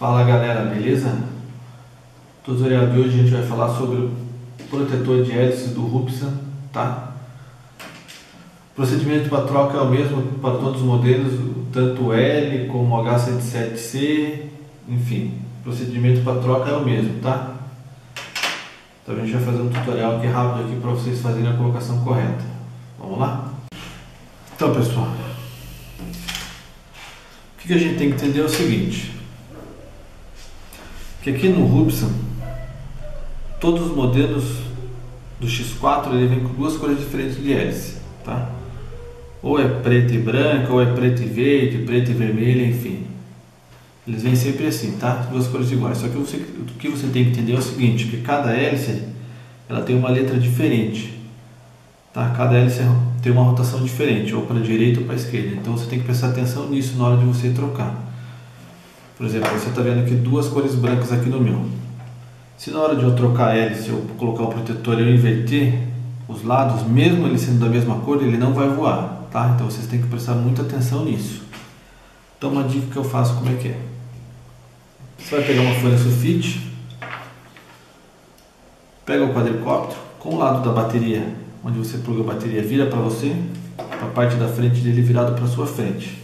Fala galera, beleza? No tutorial de hoje a gente vai falar sobre o protetor de hélices do Rubsan, tá? O procedimento para troca é o mesmo para todos os modelos, tanto o L como o H107C, enfim, o procedimento para troca é o mesmo, tá? Então a gente vai fazer um tutorial aqui rápido aqui para vocês fazerem a colocação correta. Vamos lá? Então pessoal, o que a gente tem que entender é o seguinte, que aqui no Rubsan, todos os modelos do X4 ele vem com duas cores diferentes de hélice, tá? Ou é preta e branca, ou é preto e verde, preto e vermelho, enfim. Eles vêm sempre assim, tá? Duas cores iguais. Só que o que você tem que entender é o seguinte, que cada hélice ela tem uma letra diferente, tá? Cada hélice tem uma rotação diferente, ou para a direita ou para a esquerda. Então você tem que prestar atenção nisso na hora de você trocar. Por exemplo, você está vendo aqui duas cores brancas aqui no meu. Se na hora de eu trocar a hélice, eu colocar o protetor e eu inverter os lados, mesmo ele sendo da mesma cor, ele não vai voar, tá? Então vocês têm que prestar muita atenção nisso. Então uma dica que eu faço, como é que é? Você vai pegar uma folha sulfite, pega o quadricóptero, com o lado da bateria, onde você pluga a bateria, vira para você, a parte da frente dele virado para sua frente.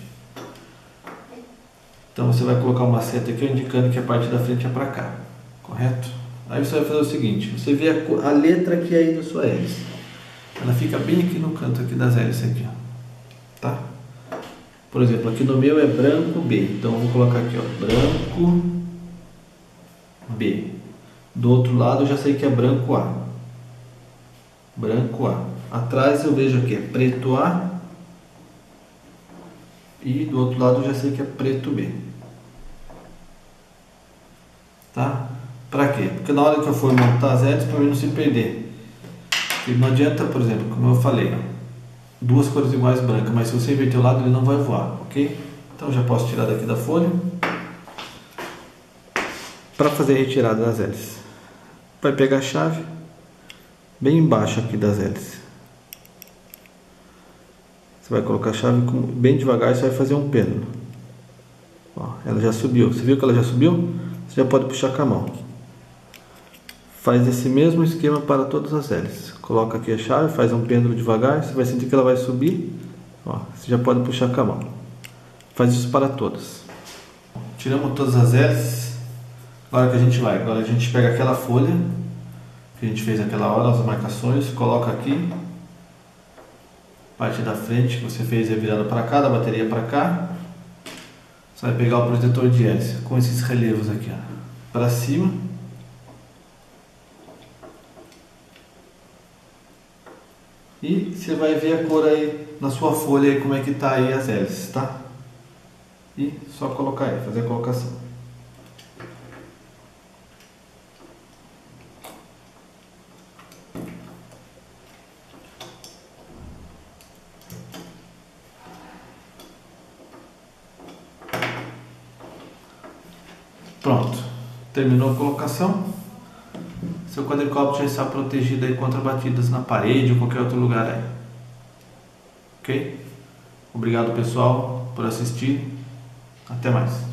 Então você vai colocar uma seta aqui indicando que a parte da frente é para cá, correto? Aí você vai fazer o seguinte, você vê a letra que é aí da sua hélice, ela fica bem aqui no canto aqui das hélices aqui, ó, tá? Por exemplo, aqui no meu é branco B, então eu vou colocar aqui, ó, branco B. Do outro lado eu já sei que é branco A, branco A. Atrás eu vejo aqui é preto A e do outro lado eu já sei que é preto B. Tá? Para quê? Porque na hora que eu for montar as hélices, para mim não se perder. Porque não adianta, por exemplo, como eu falei, duas cores iguais brancas, mas se você inverter o lado ele não vai voar, ok? Então já posso tirar daqui da folha. Para fazer a retirada das hélices, vai pegar a chave bem embaixo aqui das hélices. Você vai colocar a chave bem devagar e você vai fazer um pêndulo. Ó, ela já subiu. Você viu que ela já subiu? Você já pode puxar com a mão. Faz esse mesmo esquema para todas as hélices. Coloca aqui a chave, faz um pêndulo devagar, você vai sentir que ela vai subir. Ó, você já pode puxar com a mão. Faz isso para todas. Tiramos todas as hélices. Agora que a gente vai? Agora a gente pega aquela folha que a gente fez naquela hora, as marcações, coloca aqui. Parte da frente que você fez é virada para cá, da bateria para cá. Você vai pegar o protetor de hélice com esses relevos aqui, ó, para cima. E você vai ver a cor aí na sua folha aí, como é que tá aí as hélices, tá? E só colocar aí, fazer a colocação. Pronto, terminou a colocação. Seu quadricóptero já está protegido aí contra batidas na parede ou qualquer outro lugar aí. Ok? Obrigado pessoal por assistir. Até mais.